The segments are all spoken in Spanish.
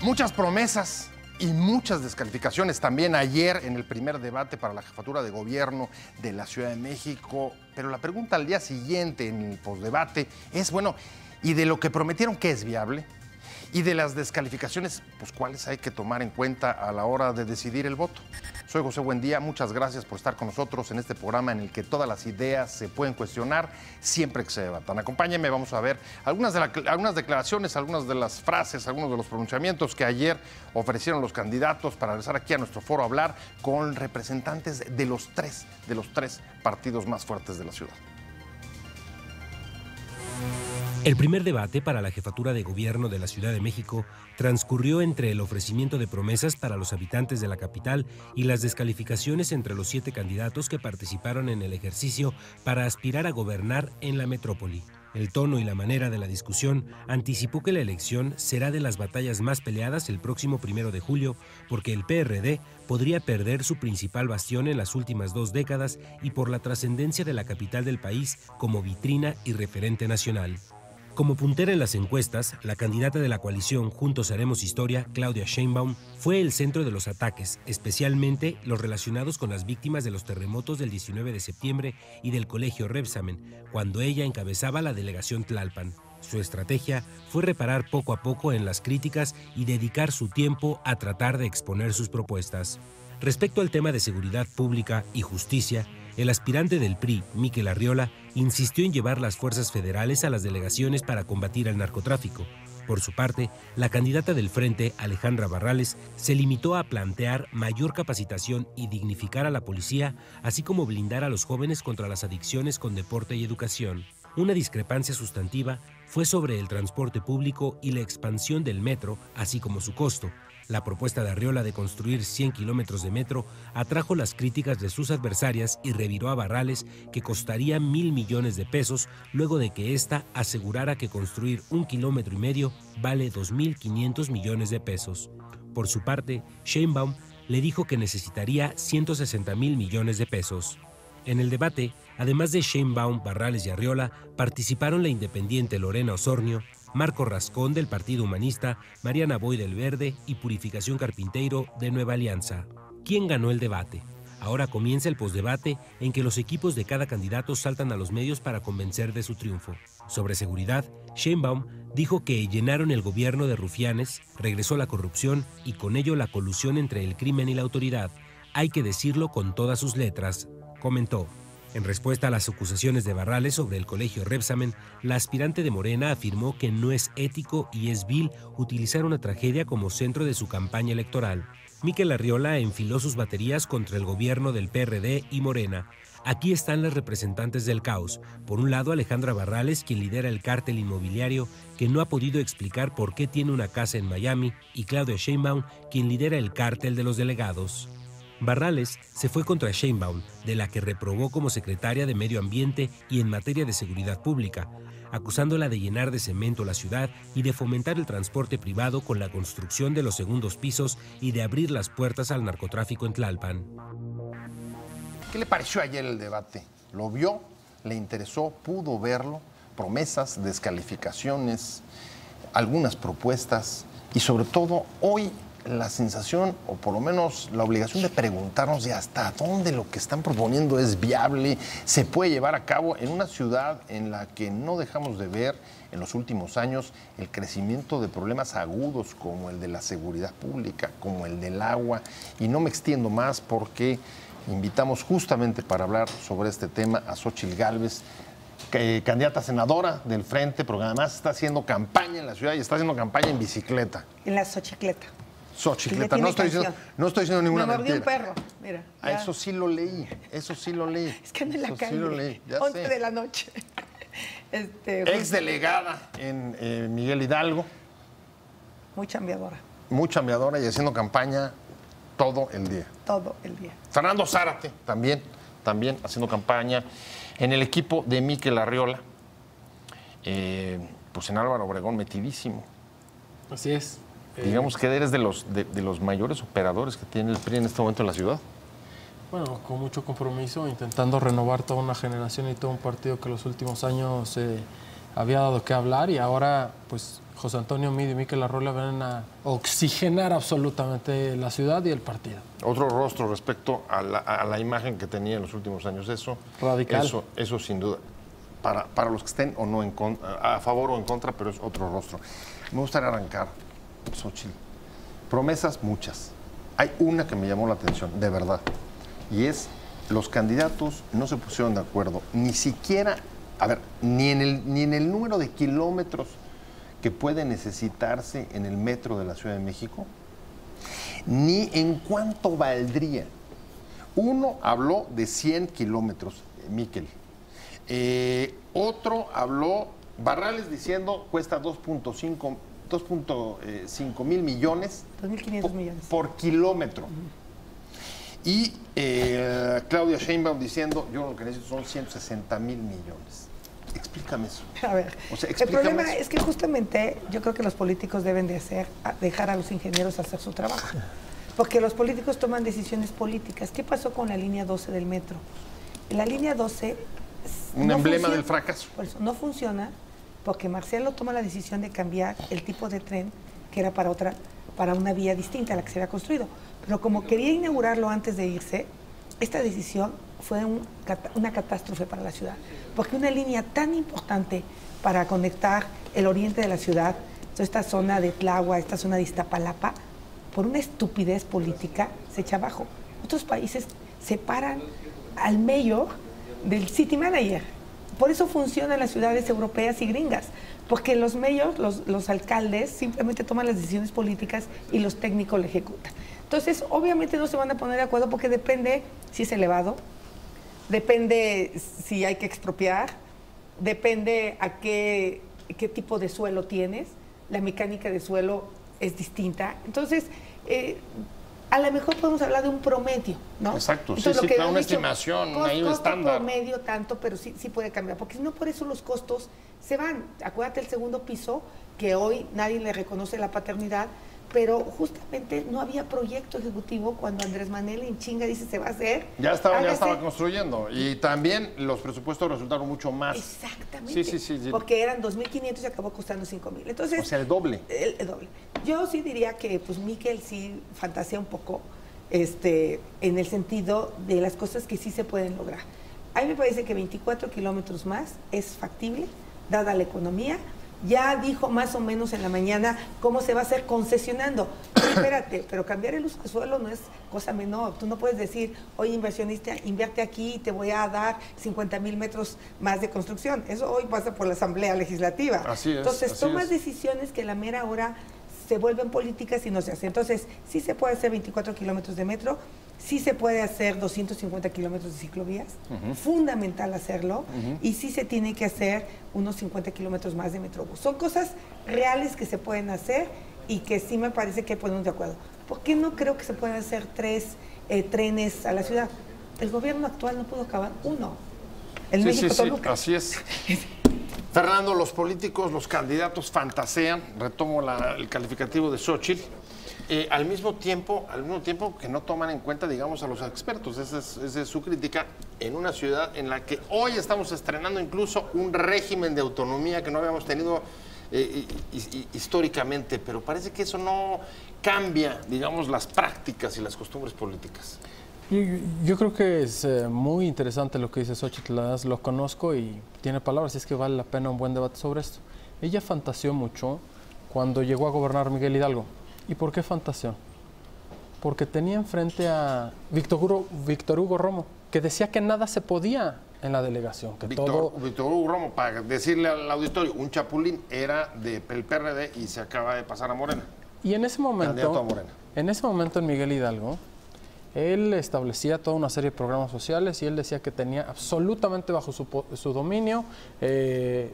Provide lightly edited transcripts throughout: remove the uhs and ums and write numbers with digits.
Muchas promesas y muchas descalificaciones también ayer en el primer debate para la jefatura de gobierno de la Ciudad de México. Pero la pregunta al día siguiente en el postdebate es, bueno, ¿y de lo que prometieron qué es viable? Y de las descalificaciones, pues ¿cuáles hay que tomar en cuenta a la hora de decidir el voto? Soy José Buendía, muchas gracias por estar con nosotros en este programa en el que todas las ideas se pueden cuestionar siempre que se debatan. Acompáñenme, vamos a ver algunas declaraciones, algunas de las frases, algunos de los pronunciamientos que ayer ofrecieron los candidatos para regresar aquí a nuestro foro a hablar con representantes de los tres partidos más fuertes de la ciudad. El primer debate para la jefatura de gobierno de la Ciudad de México transcurrió entre el ofrecimiento de promesas para los habitantes de la capital y las descalificaciones entre los 7 candidatos que participaron en el ejercicio para aspirar a gobernar en la metrópoli. El tono y la manera de la discusión anticipó que la elección será de las batallas más peleadas el próximo 1 de julio, porque el PRD podría perder su principal bastión en las últimas 2 décadas y por la trascendencia de la capital del país como vitrina y referente nacional. Como puntera en las encuestas, la candidata de la coalición Juntos Haremos Historia, Claudia Sheinbaum, fue el centro de los ataques, especialmente los relacionados con las víctimas de los terremotos del 19 de septiembre y del Colegio Rebsamen, cuando ella encabezaba la delegación Tlalpan. Su estrategia fue reparar poco a poco en las críticas y dedicar su tiempo a tratar de exponer sus propuestas. Respecto al tema de seguridad pública y justicia, el aspirante del PRI, Mikel Arriola, insistió en llevar las fuerzas federales a las delegaciones para combatir al narcotráfico. Por su parte, la candidata del Frente, Alejandra Barrales, se limitó a plantear mayor capacitación y dignificar a la policía, así como blindar a los jóvenes contra las adicciones con deporte y educación. Una discrepancia sustantiva fue sobre el transporte público y la expansión del metro, así como su costo. La propuesta de Arriola de construir 100 kilómetros de metro atrajo las críticas de sus adversarias y reviró a Barrales que costaría 1,000 millones de pesos, luego de que ésta asegurara que construir 1,5 kilómetros vale 2,500 millones de pesos. Por su parte, Sheinbaum le dijo que necesitaría 160,000 millones de pesos. En el debate, además de Sheinbaum, Barrales y Arriola, participaron la independiente Lorena Osornio, Marco Rascón del Partido Humanista, Mariana Boy del Verde y Purificación Carpinteiro de Nueva Alianza. ¿Quién ganó el debate? Ahora comienza el postdebate en que los equipos de cada candidato saltan a los medios para convencer de su triunfo. Sobre seguridad, Sheinbaum dijo que llenaron el gobierno de rufianes, regresó la corrupción y con ello la colusión entre el crimen y la autoridad. Hay que decirlo con todas sus letras, comentó. En respuesta a las acusaciones de Barrales sobre el Colegio Rebsamen, la aspirante de Morena afirmó que no es ético y es vil utilizar una tragedia como centro de su campaña electoral. Mikel Arriola enfiló sus baterías contra el gobierno del PRD y Morena. Aquí están las representantes del caos. Por un lado, Alejandra Barrales, quien lidera el cártel inmobiliario, que no ha podido explicar por qué tiene una casa en Miami, y Claudia Sheinbaum, quien lidera el cártel de los delegados. Barrales se fue contra Sheinbaum, de la que reprobó como secretaria de Medio Ambiente y en materia de seguridad pública, acusándola de llenar de cemento la ciudad y de fomentar el transporte privado con la construcción de los segundos pisos y de abrir las puertas al narcotráfico en Tlalpan. ¿Qué le pareció ayer el debate? ¿Lo vio? ¿Le interesó? ¿Pudo verlo? Promesas, descalificaciones, algunas propuestas y sobre todo hoy la sensación, o por lo menos la obligación de preguntarnos de hasta dónde lo que están proponiendo es viable, se puede llevar a cabo en una ciudad en la que no dejamos de ver en los últimos años el crecimiento de problemas agudos como el de la seguridad pública, como el del agua. Y no me extiendo más porque invitamos justamente para hablar sobre este tema a Xóchitl Gálvez, candidata senadora del Frente, pero además está haciendo campaña en la ciudad y está haciendo campaña en bicicleta. En la Xochicleta. Xochicleta, no estoy diciendo ninguna mentira. Me mordió un perro, mira. Ah, eso sí lo leí, eso sí lo leí. Es que ando en la calle, sí lo leí, 11 sé. de la noche. Ex delegada en Miguel Hidalgo. Muy chambeadora. Muy chambeadora y haciendo campaña todo el día. Todo el día. Fernando Zárate también haciendo campaña en el equipo de Mikel Arriola. Pues en Álvaro Obregón metidísimo. Así es. Digamos que eres de los mayores operadores que tiene el PRI en este momento en la ciudad. Bueno, con mucho compromiso, intentando renovar toda una generación y todo un partido que en los últimos años había dado que hablar y ahora pues José Antonio Meade y Miquel Arroyo van a oxigenar absolutamente la ciudad y el partido. Otro rostro respecto a la imagen que tenía en los últimos años. Eso Radical. Eso sin duda. Para los que estén o no a favor o en contra, pero es otro rostro. Me gustaría arrancar, Xochitl. Promesas muchas. Hay una que me llamó la atención, de verdad. Y es, los candidatos no se pusieron de acuerdo, ni siquiera, ni en el número de kilómetros que puede necesitarse en el metro de la Ciudad de México, ni en cuánto valdría. Uno habló de 100 kilómetros, Miquel. Otro habló, Barrales diciendo cuesta 2.5 mil millones 2.500 millones por kilómetro. Y Claudia Sheinbaum diciendo, yo lo que necesito son 160 mil millones. Explícame eso. A ver, O sea, el explícame problema eso. es que justamente yo creo que los políticos deben de dejar a los ingenieros hacer su trabajo. Porque los políticos toman decisiones políticas. ¿Qué pasó con la línea 12 del metro? La línea 12... Un emblema del fracaso. Por eso, no funciona porque Marcelo toma la decisión de cambiar el tipo de tren que era para una vía distinta a la que se había construido. Pero como quería inaugurarlo antes de irse, esta decisión fue una catástrofe para la ciudad. Porque una línea tan importante para conectar el oriente de la ciudad, toda esta zona de Tláhuac, esta zona de Iztapalapa, por una estupidez política, se echa abajo. Otros países separan al mayor del city manager. Por eso funcionan las ciudades europeas y gringas, porque los mayors, los alcaldes, simplemente toman las decisiones políticas y los técnicos lo ejecutan. Entonces, obviamente no se van a poner de acuerdo porque depende si es elevado, depende si hay que expropiar, depende a qué tipo de suelo tienes, la mecánica de suelo es distinta. Entonces, a lo mejor podemos hablar de un promedio, ¿no? Exacto, entonces, sí, lo que claro, una han dicho, estimación, ahí un costo estándar. promedio tanto, pero sí puede cambiar, porque si no, por eso los costos se van. Acuérdate el segundo piso, que hoy nadie le reconoce la paternidad, pero justamente no había proyecto ejecutivo cuando Andrés Manuel en chinga dice se va a hacer. Ya estaba construyendo. Y también los presupuestos resultaron mucho más. Exactamente. Sí. Porque eran 2.500 y acabó costando 5.000. Entonces, O sea, el doble. El doble. Yo sí diría que pues Miquel sí fantasea un poco en el sentido de las cosas que sí se pueden lograr. A mí me parece que 24 kilómetros más es factible, dada la economía. Ya dijo más o menos en la mañana cómo se va a hacer concesionando. Pero espérate, pero cambiar el uso del suelo no es cosa menor. Tú no puedes decir, oye, inversionista, invierte aquí y te voy a dar 50,000 metros más de construcción. Eso hoy pasa por la Asamblea Legislativa. Así es. Entonces, así tomas es. decisiones que a la mera hora se vuelven políticas y no se hacen. Entonces, sí se puede hacer 24 kilómetros de metro, sí se puede hacer 250 kilómetros de ciclovías, fundamental hacerlo, y sí se tiene que hacer unos 50 kilómetros más de metrobús. Son cosas reales que se pueden hacer y que sí me parece que ponemos de acuerdo. ¿Por qué no creo que se puedan hacer 3 trenes a la ciudad? El gobierno actual no pudo acabar uno. El México-Toluca. Así es. Fernando, los políticos, los candidatos fantasean, retomo el calificativo de Xochitl, al mismo tiempo que no toman en cuenta, digamos, a los expertos. Esa es su crítica en una ciudad en la que hoy estamos estrenando incluso un régimen de autonomía que no habíamos tenido históricamente, pero parece que eso no cambia, digamos, las prácticas y las costumbres políticas. Yo creo que es muy interesante lo que dice Xochitl, lo conozco y tiene palabras, y es que vale la pena un buen debate sobre esto. Ella fantaseó mucho cuando llegó a gobernar Miguel Hidalgo. ¿Y por qué fantaseó? Porque tenía enfrente a Víctor Hugo Romo, que decía que nada se podía en la delegación. Que Víctor Hugo Romo, para decirle al auditorio, un chapulín, era del PRD y se acaba de pasar a Morena. Y en ese Candidato a Morena. en Miguel Hidalgo, él establecía toda una serie de programas sociales y él decía que tenía absolutamente bajo su dominio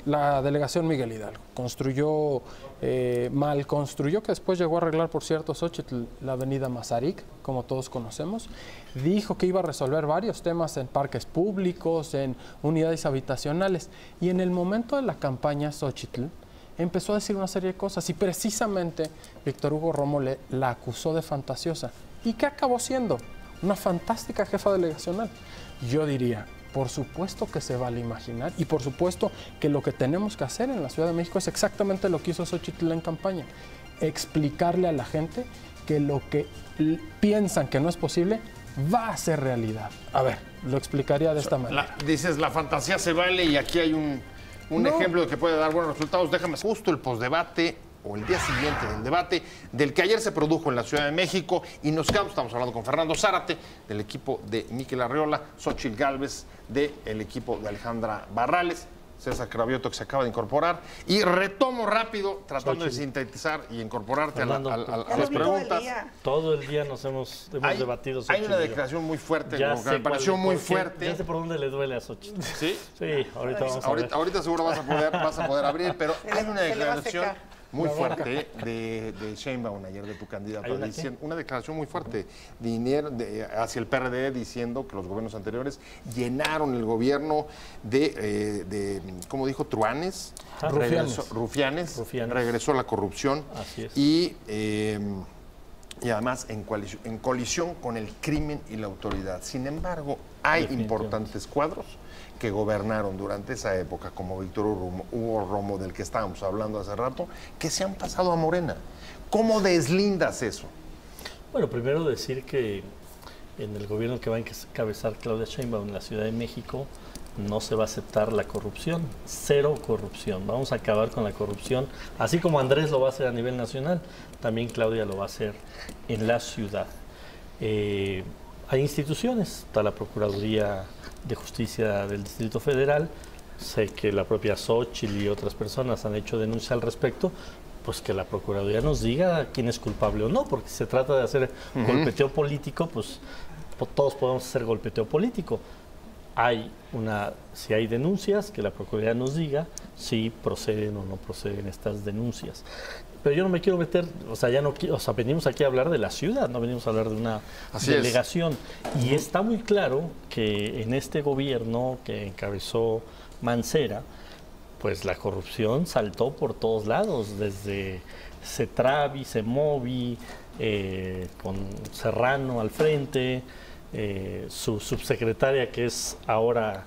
la delegación Miguel Hidalgo. Construyó, mal construyó, que después llegó a arreglar, por cierto, Xochitl, la avenida Mazarik, como todos conocemos. Dijo que iba a resolver varios temas en parques públicos, en unidades habitacionales. Y en el momento de la campaña, Xochitl empezó a decir una serie de cosas y precisamente Víctor Hugo Romo la acusó de fantasiosa. ¿Y qué acabó siendo? Una fantástica jefa delegacional. Yo diría, Por supuesto que se vale imaginar y por supuesto que lo que tenemos que hacer en la Ciudad de México es exactamente lo que hizo Xóchitl en campaña. Explicarle a la gente que lo que piensan que no es posible va a ser realidad. A ver, lo explicaría de esta manera. Dices, la fantasía se vale y aquí hay un ejemplo de que puede dar buenos resultados. Déjame justo el postdebate o el día siguiente del debate del que ayer se produjo en la Ciudad de México y nos quedamos, estamos hablando con Fernando Zárate del equipo de Miquel Arriola, Xóchitl Gálvez del equipo de Alejandra Barrales, César Cravioto que se acaba de incorporar y retomo rápido tratando de sintetizar y incorporarte a las preguntas. Todo el día nos hemos debatido. Hay una declaración muy fuerte, que me pareció muy fuerte. Ya sé por dónde le duele a Xóchitl. ¿Sí? Sí, ahorita vamos a ver. Ahorita seguro vas a poder abrir, pero hay una declaración muy fuerte de Sheinbaum ayer, de tu candidato, una declaración muy fuerte hacia el PRD diciendo que los gobiernos anteriores llenaron el gobierno de ¿cómo dijo? Truanes, rufianes, regresó la corrupción. Así es. Y además en colisión con el crimen y la autoridad. Sin embargo, hay importantes cuadros que gobernaron durante esa época, como Víctor Hugo Romo, del que estábamos hablando hace rato, que se han pasado a Morena. ¿Cómo deslindas eso? Bueno, primero decir que en el gobierno que va a encabezar Claudia Sheinbaum en la Ciudad de México no se va a aceptar la corrupción, cero corrupción. Vamos a acabar con la corrupción, así como Andrés lo va a hacer a nivel nacional, también Claudia lo va a hacer en la ciudad. Hay instituciones, está la Procuraduría de Justicia del Distrito Federal, sé que la propia Xóchitl y otras personas han hecho denuncia al respecto, pues que la Procuraduría nos diga quién es culpable o no, porque si se trata de hacer golpeteo político, pues todos podemos hacer golpeteo político. Si hay denuncias, que la Procuraduría nos diga si proceden o no proceden estas denuncias. Pero yo no me quiero meter, venimos aquí a hablar de la ciudad, no venimos a hablar de una delegación. Y está muy claro que en este gobierno que encabezó Mancera, pues la corrupción saltó por todos lados, desde Cetravi, Semovi, con Serrano al frente, su subsecretaria que es ahora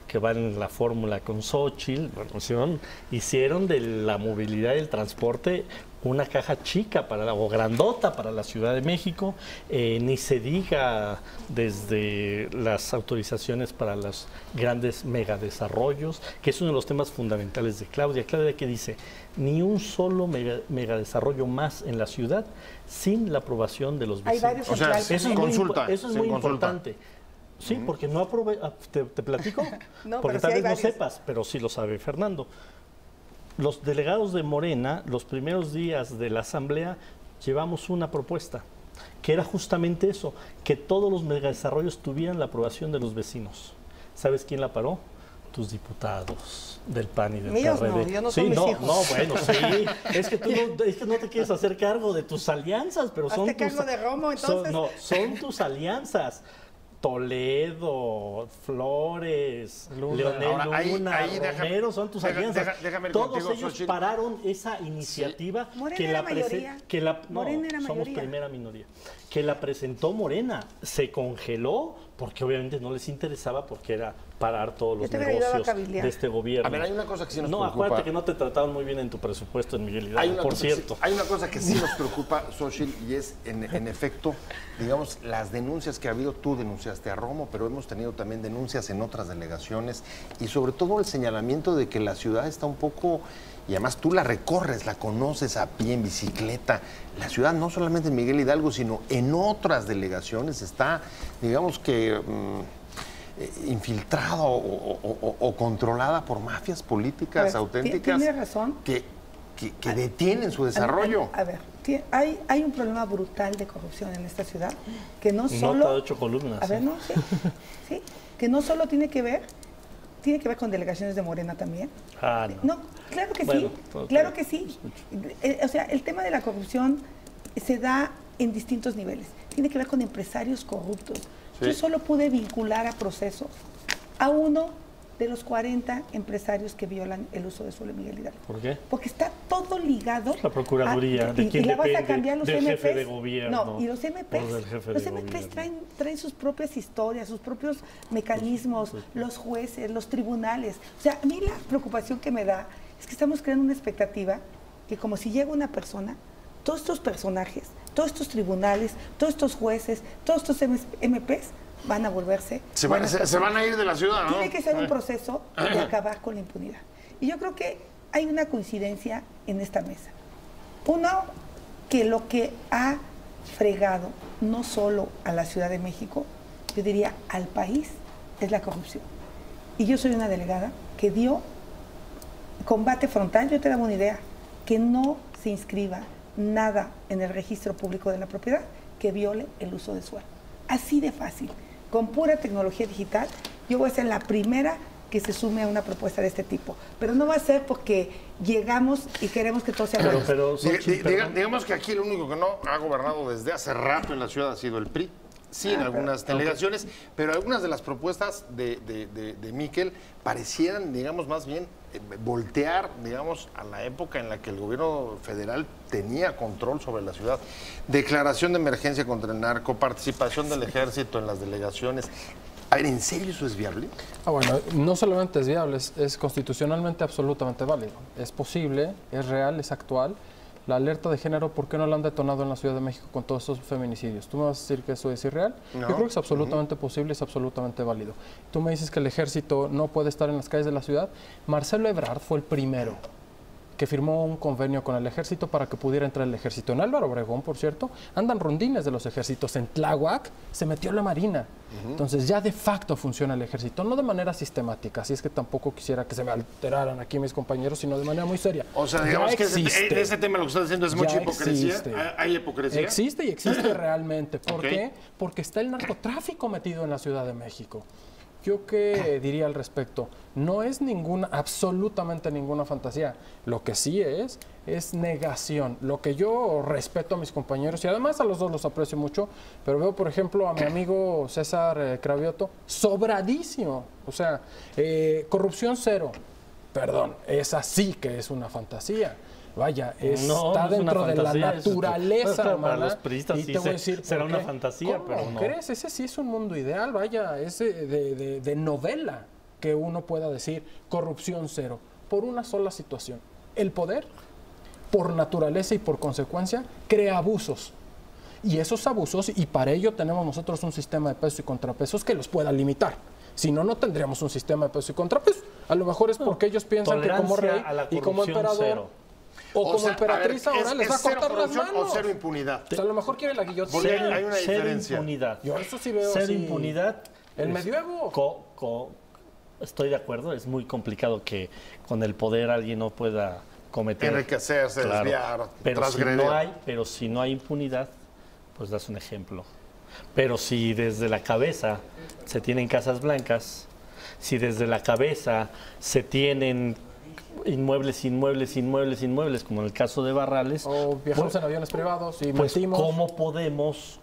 que va en la fórmula con Xóchitl, bueno, hicieron de la movilidad y el transporte una caja chica o grandota para la Ciudad de México, ni se diga desde las autorizaciones para los grandes megadesarrollos, que es uno de los temas fundamentales de Claudia. Claudia que dice, ni un solo megadesarrollo más en la ciudad sin la aprobación de los vecinos. Hay varios eso es muy importante. Sí, porque no aprobé. ¿Te platico? No, porque pero tal sí vez no varios. sepas, pero sí lo sabe Fernando. Los delegados de Morena, los primeros días de la asamblea, llevamos una propuesta, que era justamente eso, que todos los megadesarrollos tuvieran la aprobación de los vecinos. ¿Sabes quién la paró? Tus diputados del PAN y del PRD. No, yo no soy mis hijos. No, bueno, sí. Es que tú no te quieres hacer cargo de tus alianzas, pero son tus... cargo de Romo, entonces. Son tus alianzas. Toledo, Flores, Leonel Luna, Romero, son tus alianzas. Todos ellos Xóchitl pararon esa iniciativa Morena somos primera minoría. Que la presentó Morena, se congeló porque obviamente no les interesaba porque era parar todos los negocios de este gobierno. A ver, hay una cosa que sí nos preocupa. No, acuérdate que no te trataron muy bien en tu presupuesto en Miguel Hidalgo, por cierto. Hay una cosa que sí nos preocupa, Xóchitl, y es, en efecto, digamos, las denuncias que ha habido. Tú denunciaste a Romo, pero hemos tenido también denuncias en otras delegaciones y sobre todo el señalamiento de que la ciudad está un poco... Y además tú la recorres, la conoces a pie, en bicicleta. La ciudad, no solamente en Miguel Hidalgo, sino en otras delegaciones, está, digamos que, infiltrada o controlada por mafias políticas auténticas. Tiene razón. Que detienen su desarrollo. A ver, hay un problema brutal de corrupción en esta ciudad, que no solo... Nota de 8 columnas. A ver, no, sí, que no solo tiene que ver con delegaciones de Morena también. No, claro que sí, claro que sí. O sea, el tema de la corrupción se da en distintos niveles. Tiene que ver con empresarios corruptos. Sí. Yo solo pude vincular a procesos a uno de los 40 empresarios que violan el uso de suelo, Miguel Hidalgo. ¿Por qué? Porque está todo ligado. La Procuraduría, ¿de quién y la vas a depende? cambiar los Del MPs. jefe de gobierno. No, y los MPs traen sus propias historias, sus propios mecanismos, los jueces, los tribunales. O sea, a mí la preocupación que me da es que estamos creando una expectativa que como si llega una persona, todos estos personajes, todos estos tribunales, todos estos jueces, todos estos MPs van a volverse... Se van a ir de la ciudad, ¿no? Tiene que ser un proceso de acabar con la impunidad. Y yo creo que hay una coincidencia en esta mesa. Uno, que lo que ha fregado no solo a la Ciudad de México, yo diría al país, es la corrupción. Y yo soy una delegada que dio combate frontal, yo te daba una idea, que no se inscriba nada en el registro público de la propiedad que viole el uso de suelo. Así de fácil. Con pura tecnología digital, yo voy a ser la primera que se sume a una propuesta de este tipo. Pero no va a ser porque llegamos y queremos que todo sea bueno. Digamos que aquí el único que no ha gobernado desde hace rato en la ciudad ha sido el PRI. Sí, en algunas delegaciones, pero algunas de las propuestas de Miquel parecieran, digamos, más bien voltear, digamos, a la época en la que el gobierno federal tenía control sobre la ciudad. Declaración de emergencia contra el narco, participación del ejército en las delegaciones. A ver, ¿en serio eso es viable? Bueno, no solamente es viable, es constitucionalmente absolutamente válido. Es posible, es real, es actual. La alerta de género, ¿por qué no la han detonado en la Ciudad de México con todos esos feminicidios? ¿Tú me vas a decir que eso es irreal? No. Yo creo que es absolutamente posible, es absolutamente válido. Tú me dices que el ejército no puede estar en las calles de la ciudad. Marcelo Ebrard fue el primero que firmó un convenio con el ejército para que pudiera entrar el ejército. En Álvaro Obregón, por cierto, andan rondines de los ejércitos. En Tláhuac se metió la Marina. Entonces ya de facto funciona el ejército, no de manera sistemática, así es que tampoco quisiera que se me alteraran aquí mis compañeros, sino de manera muy seria. O sea, digamos que ese tema lo que estás diciendo es mucha hipocresía. ¿Hay hipocresía? Existe y existe realmente. ¿Por qué? Porque está el narcotráfico metido en la Ciudad de México. ¿Yo qué diría al respecto? No es absolutamente ninguna fantasía. Lo que sí es negación. Lo que yo respeto a mis compañeros, y además a los dos los aprecio mucho, pero veo, por ejemplo, a mi amigo César Cravioto, sobradísimo. O sea, corrupción cero. Perdón, esa sí que es una fantasía. Vaya, está dentro de la naturaleza humana. Para los periodistas y sí te voy a decir, será una fantasía, ¿cómo pero no. crees? Ese sí es un mundo ideal, vaya, es de novela que uno pueda decir corrupción cero, por una sola situación. El poder, por naturaleza y por consecuencia, crea abusos. Y esos abusos, y para ello tenemos nosotros un sistema de pesos y contrapesos que los pueda limitar. Si no, no tendríamos un sistema de pesos y contrapesos. A lo mejor es porque ellos piensan que como rey y como emperador... Cero. O como emperatriz ahora les va a cortar las manos. O cero impunidad. O sea, a lo mejor quiere la guillotina. Hay una diferencia. Cero impunidad. Yo eso sí veo cero así. Impunidad. El medioevo. Estoy de acuerdo. Es muy complicado que con el poder alguien no pueda cometer... Enriquecerse, desviar, transgredir. Pero si no hay impunidad, pues das un ejemplo. Pero si desde la cabeza se tienen casas blancas, si desde la cabeza se tienen... inmuebles, como en el caso de Barrales. O viajamos en aviones privados y pues mentimos.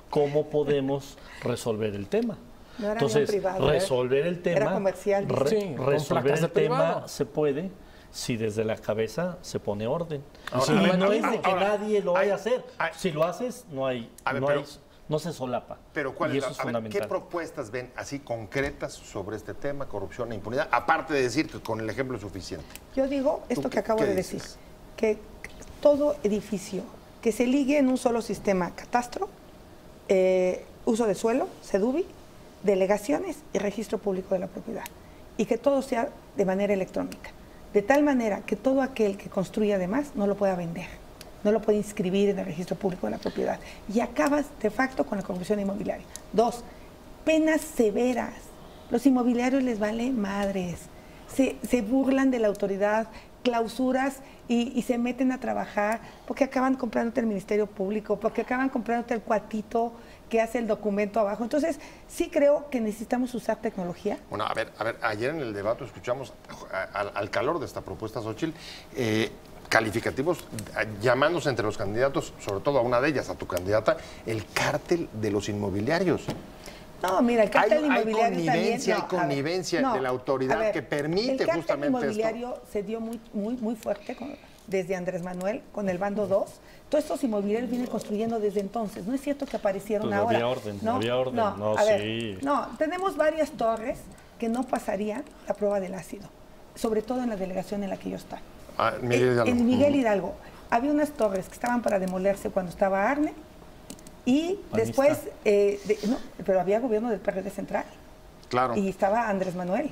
¿Cómo podemos resolver el tema? No era Entonces, privado, resolver el tema, era comercial. resolver el tema se puede si desde la cabeza se pone orden. Ahora, no es de que nadie lo vaya a hacer. Si lo haces, no se solapa. Pero y eso es fundamental. ¿qué propuestas ven así concretas sobre este tema, corrupción e impunidad? Aparte de decir que con el ejemplo es suficiente. Yo digo esto que acabo de decir, dices? que todo edificio que se ligue en un solo sistema, catastro, uso de suelo, SEDUBI, delegaciones y registro público de la propiedad, y que todo sea de manera electrónica, de tal manera que todo aquel que construya además no lo pueda vender, no lo puede inscribir en el registro público de la propiedad, y acabas de facto con la corrupción inmobiliaria. 2, penas severas. Los inmobiliarios les vale madres, se burlan de la autoridad, clausuras y se meten a trabajar porque acaban comprándote el Ministerio Público, porque acaban comprándote el cuatito que hace el documento abajo. Entonces, sí creo que necesitamos usar tecnología. Bueno, a ver, ayer en el debate escuchamos al calor de esta propuesta, Xóchitl, calificativos llamándose entre los candidatos, sobre todo a una de ellas, a tu candidata, el cártel de los inmobiliarios. No, mira, el cártel inmobiliario hay connivencia de la autoridad que permite justamente esto. El cártel inmobiliario se dio muy fuerte desde Andrés Manuel con el bando 2. Todos estos inmobiliarios vienen construyendo desde entonces. No es cierto que aparecieron pues ahora. Había orden. No, tenemos varias torres que no pasarían la prueba del ácido, sobre todo en la delegación en la que yo estaba. En Miguel Hidalgo. Había unas torres que estaban para demolerse cuando estaba Arne y después, pero había gobierno del PRD central. Claro. Y estaba Andrés Manuel.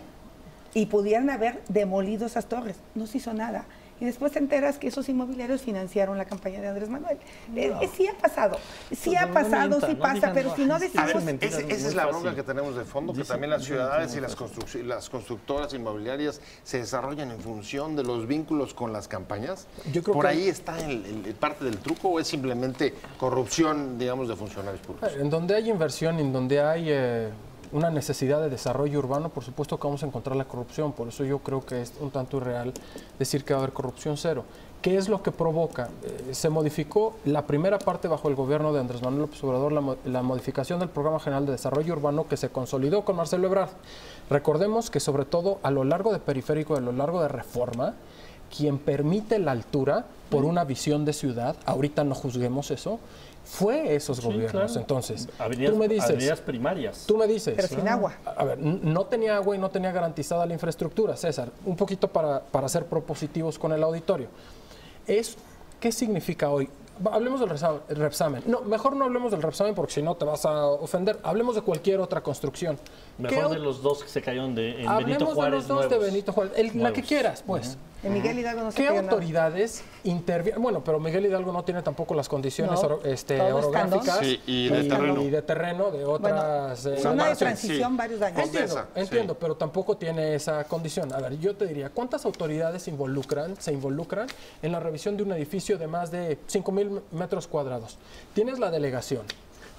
Y pudieran haber demolido esas torres. No se hizo nada. Y después te enteras que esos inmobiliarios financiaron la campaña de Andrés Manuel. Sí ha pasado, sí pasa, pero si no decimos... Esa es la bronca que tenemos de fondo, que también las ciudades y las constructoras inmobiliarias se desarrollan en función de los vínculos con las campañas. Yo creo ¿Por ahí está el parte del truco o es simplemente corrupción, digamos, de funcionarios públicos? En donde hay inversión, en donde hay... una necesidad de desarrollo urbano, por supuesto que vamos a encontrar la corrupción. Por eso yo creo que es un tanto irreal decir que va a haber corrupción cero. ¿Qué es lo que provoca? Se modificó la primera parte bajo el gobierno de Andrés Manuel López Obrador, la modificación del Programa General de Desarrollo Urbano que se consolidó con Marcelo Ebrard. Recordemos que sobre todo a lo largo de Periférico, a lo largo de Reforma, quien permite la altura por una visión de ciudad, ahorita no juzguemos eso, fue esos gobiernos. Claro. Entonces, tú me dices... Avenidas primarias. Tú me dices... Pero sin agua. A ver, no tenía agua y no tenía garantizada la infraestructura, César. Un poquito para ser propositivos con el auditorio. ¿Qué significa hoy? Hablemos del Repsamen. No, mejor no hablemos del Repsamen porque si no te vas a ofender. Hablemos de cualquier otra construcción. Mejor de los dos que se cayeron en Benito Juárez. Hablemos de los dos de Benito Juárez. La que quieras, pues. En Miguel Hidalgo no se ¿Qué autoridades intervienen? Bueno, pero Miguel Hidalgo no tiene tampoco las condiciones orográficas y de terreno de otras... una de transición, varios años. Entiendo, pero tampoco tiene esa condición. A ver, yo te diría, ¿cuántas autoridades se involucran en la revisión de un edificio de más de 5,000 metros cuadrados? Tienes la delegación,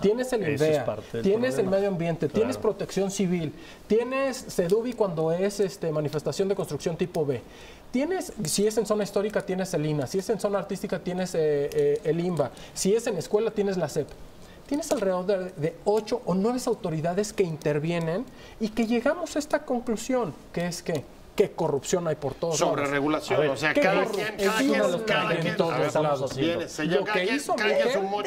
tienes el INVEA, tienes el medio ambiente, tienes protección civil, tienes CEDUBI cuando es manifestación de construcción tipo B. Tienes, si es en zona histórica, tienes el INA, si es en zona artística, tienes el INBA, si es en escuela, tienes la SEP. Tienes alrededor de 8 o 9 autoridades que intervienen y que llegamos a esta conclusión, que es que qué corrupción hay por todos lados. Sobre regulación, o sea, cada quien de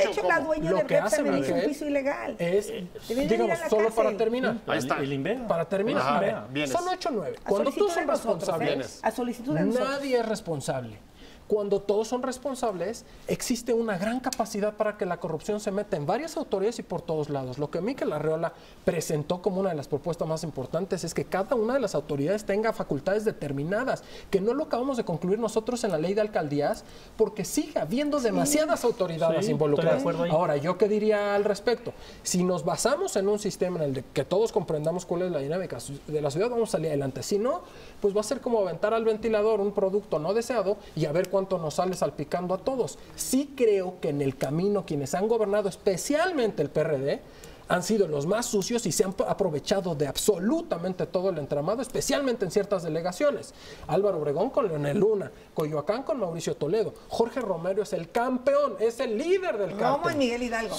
hecho, la dueña del Repsamen hizo un piso ilegal. Es, digamos, solo para terminar. Ahí está. Para terminar, son 8 o 9. Cuando todos son responsables, a solicitud de nosotros. Nadie es responsable. Cuando todos son responsables, existe una gran capacidad para que la corrupción se meta en varias autoridades y por todos lados. Lo que Miquel Arreola presentó como una de las propuestas más importantes es que cada una de las autoridades tenga facultades determinadas, que no lo acabamos de concluir nosotros en la ley de alcaldías, porque sigue habiendo demasiadas autoridades involucradas. Ahora, ¿yo qué diría al respecto? Si nos basamos en un sistema en el que todos comprendamos cuál es la dinámica de la ciudad, vamos a salir adelante. Si no, pues va a ser como aventar al ventilador un producto no deseado y a ver cuánto nos sale salpicando a todos. Sí creo que en el camino quienes han gobernado, especialmente el PRD, han sido los más sucios y se han aprovechado de absolutamente todo el entramado, especialmente en ciertas delegaciones. Álvaro Obregón con Leonel Luna, Coyoacán con Mauricio Toledo, Jorge Romero es el campeón, es el líder del cártel. Romo en Miguel Hidalgo.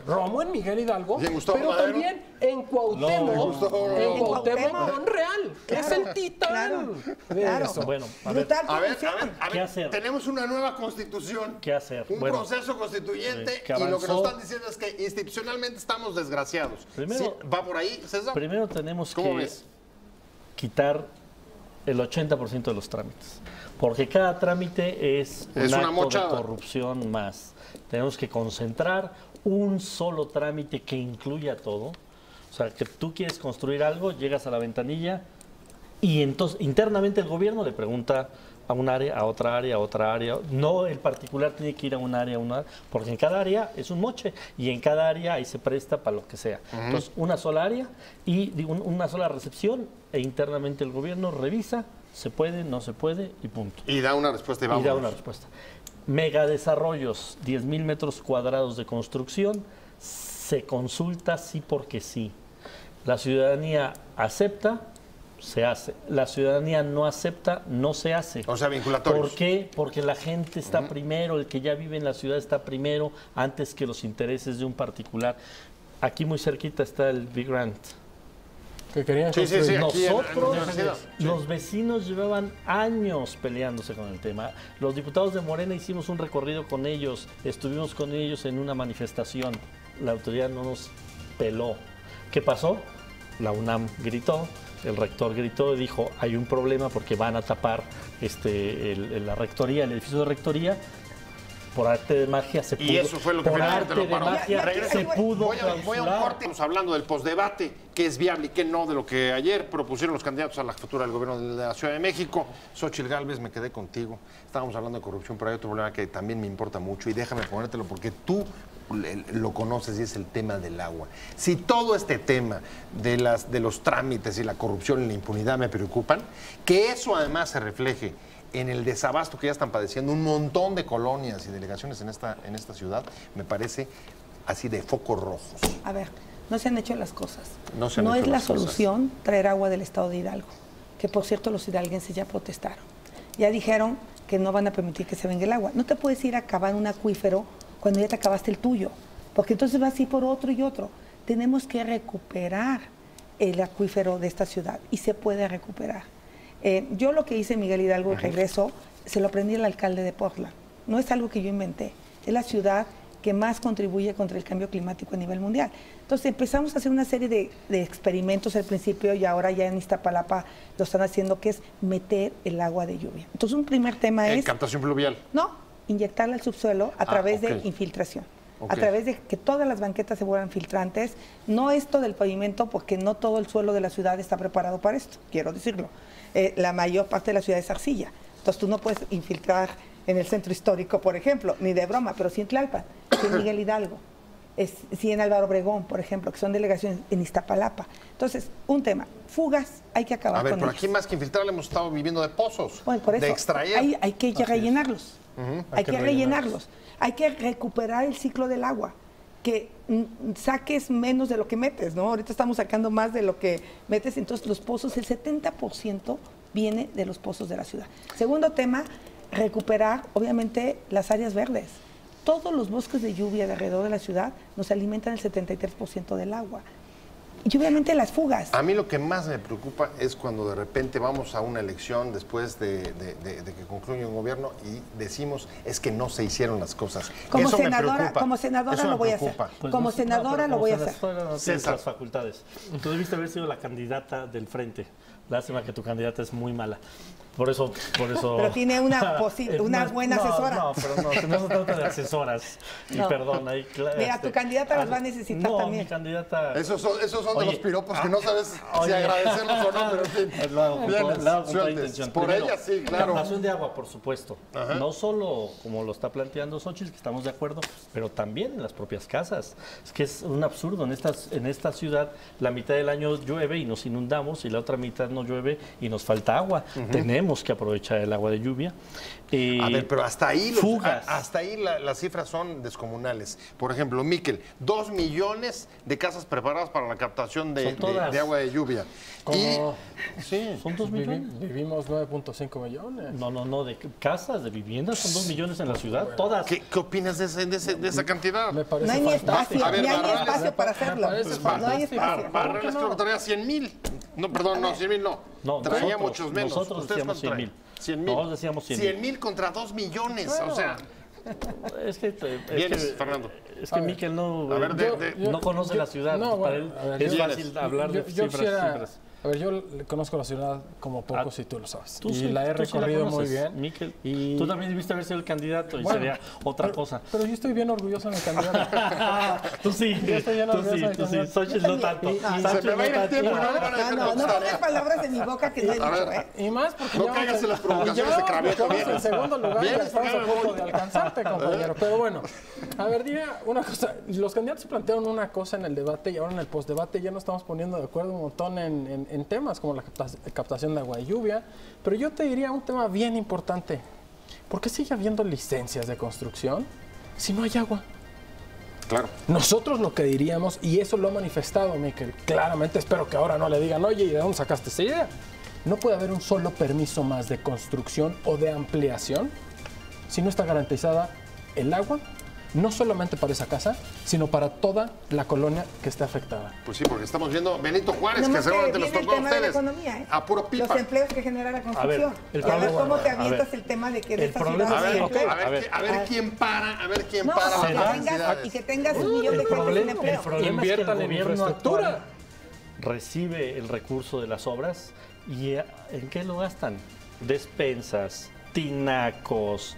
Romo en Miguel Hidalgo, pero también en Cuauhtémoc, Monreal, es el titán de eso. Bueno, a ver, ¿qué hacer? Tenemos una nueva constitución. ¿Qué hacer? Un proceso constituyente y lo que nos están diciendo es que institucionalmente estamos desgraciados. Primero, ¿va por ahí, César? Primero tenemos que quitar el 80% de los trámites, porque cada trámite es un acto de corrupción más. Tenemos que concentrar un solo trámite que incluya todo. O sea, que tú quieres construir algo, llegas a la ventanilla y entonces internamente el gobierno le pregunta a un área, a otra área, a otra área. No el particular tiene que ir a un área, porque en cada área es un moche y en cada área ahí se presta para lo que sea. Entonces, una sola área y una sola recepción e internamente el gobierno revisa, se puede, no se puede y punto. Y da una respuesta y vamos. Y da una respuesta. Megadesarrollos, 10,000 metros cuadrados de construcción, se consulta sí porque sí. La ciudadanía acepta, se hace. La ciudadanía no acepta, no se hace. O sea, vinculatorios. ¿Por qué? Porque la gente está primero, el que ya vive en la ciudad está primero antes que los intereses de un particular. Aquí muy cerquita está el Big Grant. Que querían Sí, construir. aquí en la Nosotros, universidad. los vecinos llevaban años peleándose con el tema. Los diputados de Morena hicimos un recorrido con ellos, estuvimos con ellos en una manifestación. La autoridad no nos peló. ¿Qué pasó? La UNAM gritó, el rector gritó y dijo, hay un problema porque van a tapar la rectoría, el edificio de rectoría. Por arte de magia se pudo. Y eso fue lo que por finalmente arte lo paró. de magia se pudo Voy a un clausurar. corte. Estamos hablando del postdebate, qué es viable y qué no, de lo que ayer propusieron los candidatos a la jefatura del gobierno de la Ciudad de México. Xóchitl Gálvez, me quedé contigo. Estábamos hablando de corrupción, pero hay otro problema que también me importa mucho y déjame ponértelo porque tú lo conoces y es el tema del agua. Si todo este tema de los trámites y la corrupción y la impunidad me preocupan, que eso además se refleje en el desabasto que ya están padeciendo un montón de colonias y delegaciones en esta ciudad, me parece así de focos rojos. A ver, no se han hecho las cosas. No se han No hecho es la las cosas. solución traer agua del estado de Hidalgo, que por cierto los hidalguenses ya protestaron. Ya dijeron que no van a permitir que se venga el agua. No te puedes ir a cavar un acuífero cuando ya te acabaste el tuyo, porque entonces vas a ir por otro y otro. Tenemos que recuperar el acuífero de esta ciudad y se puede recuperar. Yo lo que hice en Miguel Hidalgo, regreso, se lo aprendí al alcalde de Portland. No es algo que yo inventé, es la ciudad que más contribuye contra el cambio climático a nivel mundial. Entonces empezamos a hacer una serie de experimentos al principio y ahora ya en Iztapalapa lo están haciendo, que es meter el agua de lluvia. Entonces un primer tema es... Captación pluvial. No, inyectarla al subsuelo a través de infiltración. A través de que todas las banquetas se vuelvan filtrantes, no esto del pavimento, porque no todo el suelo de la ciudad está preparado para esto, quiero decirlo. La mayor parte de la ciudad es arcilla, entonces tú no puedes infiltrar en el centro histórico, por ejemplo, ni de broma, pero sí en Tlalpan, sí en Miguel Hidalgo, sí en Álvaro Obregón, por ejemplo, que son delegaciones en Iztapalapa. Entonces, un tema, fugas, hay que acabar con pero ellas. aquí más que infiltrar hemos estado viviendo de pozos, Bueno, por eso, de extraer. hay que rellenarlos. Hay que rellenarlos. Hay que recuperar el ciclo del agua, que saques menos de lo que metes, ¿no? Ahorita estamos sacando más de lo que metes, entonces los pozos, el 70% viene de los pozos de la ciudad. Segundo tema, recuperar, obviamente, las áreas verdes. Todos los bosques de lluvia de alrededor de la ciudad nos alimentan el 73% del agua. Y obviamente las fugas. A mí lo que más me preocupa es cuando de repente vamos a una elección después de que concluye un gobierno y decimos es que no se hicieron las cosas. Como Eso senadora, me preocupa. como senadora Eso me lo voy a hacer. preocupa. Pues Como no, senadora pero lo voy a como hacer. senadora no tienes César. las facultades. Tú debiste haber sido la candidata del frente. Lástima que tu candidata es muy mala. Por eso. Pero tiene una buena asesora. No, pero no se trata de asesoras. Y No. perdón, ahí. Mira, tu candidata las va a necesitar también. Mi candidata. Esos son de Oye, los piropos que no sabes si oye. agradecerlos o no, pero en fin. Lo hago con Vienes, toda- lo hago con toda sueltes. intención. Por Primero, ella sí, claro. Captación de agua, por supuesto. No solo como lo está planteando Xóchitl, que estamos de acuerdo, pero también en las propias casas. Es que es un absurdo. En esta ciudad, la mitad del año llueve y nos inundamos, y la otra mitad no llueve y nos falta agua. Tenemos que aprovechar el agua de lluvia. A ver, pero hasta ahí, fugas. hasta ahí las cifras son descomunales. Por ejemplo, Miquel, 2 millones de casas preparadas para la captación Son todas. de agua de lluvia. Como Sí. Son 2 millones. Vivimos 9.5 millones. No, de casas, de viviendas, son 2 millones en la ciudad, todas. ¿Qué opinas de esa cantidad? Me parece No hay ni fantástico. espacio, A ver, ni hay ni Barrales, espacio para hacerlo. parece No hay espacio. Barrales creo que traía 100,000. No, perdón, no, 100,000 no. No, Traía nosotros- muchos menos. nosotros ¿Ustedes decíamos cuánto traen? 100,000. 100,000. Nosotros decíamos 100,000. 100,000 contra 2 millones. O sea, vienes, Fernando. Es que Miquel no, A ver, no conoce la ciudad. no, Para bueno, él a ver, es yo- fácil hablar de yo quisiera- cifras. A ver, yo conozco la ciudad como pocos y tú lo sabes. Tú y sí, la he tú sí recorrido muy conoces, bien. Miquel. Y- Tú también debiste haber sido el candidato y Bueno, sería otra cosa. Pero yo estoy bien orgulloso de mi candidato. Tú sí, Yo estoy bien orgulloso de tú sí. candidato. Xochitl no tanto. se me va a ir el tiempo y no me van a dejar No contestar. pongas palabras en mi boca que no he A dicho, ver, Y más porque No ya caigas vamos en las provocaciones de Cravioto, vamos en vienes. segundo lugar y Vienes, estamos a porque punto de alcanzarte, compañero. Pero bueno, a ver, diga una cosa. Los candidatos plantearon una cosa en el debate y ahora en el postdebate ya nos estamos poniendo de acuerdo un montón en temas como la captación de agua de lluvia. Pero yo te diría un tema bien importante. ¿Por qué sigue habiendo licencias de construcción si no hay agua? Claro. Nosotros lo que diríamos, y eso lo ha manifestado Miquel, claramente, espero que ahora no le digan, oye, ¿y de dónde sacaste esa idea? No puede haber un solo permiso más de construcción o de ampliación si no está garantizada el agua no solamente para esa casa, sino para toda la colonia que esté afectada. Pues sí, porque estamos viendo Benito Juárez, No que más que seguramente viene los tocó a el tema de la ustedes. economía, A puro pipa. Los empleos que genera la construcción. el Y a ver problema- cómo te a avientas ver. el tema de que de El esta problema- ciudad A no hay ver, empleo. a ver quién para, a ver quién No, para y las que tengas, necesidades. y que tengas un millón de gente sin empleo. El problema es que Inviertan el en gobierno infraestructura. actual recibe el recurso de las obras y ¿en qué lo gastan? Despensas, tinacos,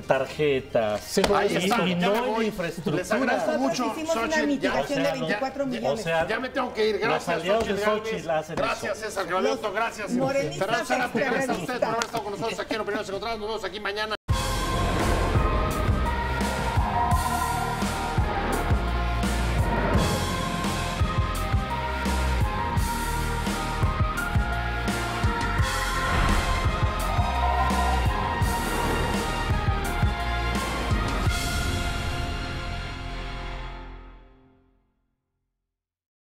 tarjetas. Sí, Ahí está, y ya me no en voy. infraestructura. Les agradezco Nosotros mucho, hicimos una Xochitl, mitigación ya, de 24 millones. o sea, Ya me tengo que ir. Gracias, Los aliados de Xochitl Xochitl Gálvez. hacen Gracias, eso. César Gaviota. Gracias. morenistas Fernando Zárate, gracias a ustedes por extremistas. haber estado con nosotros aquí en Opiniones Encontradas. Nos vemos aquí mañana.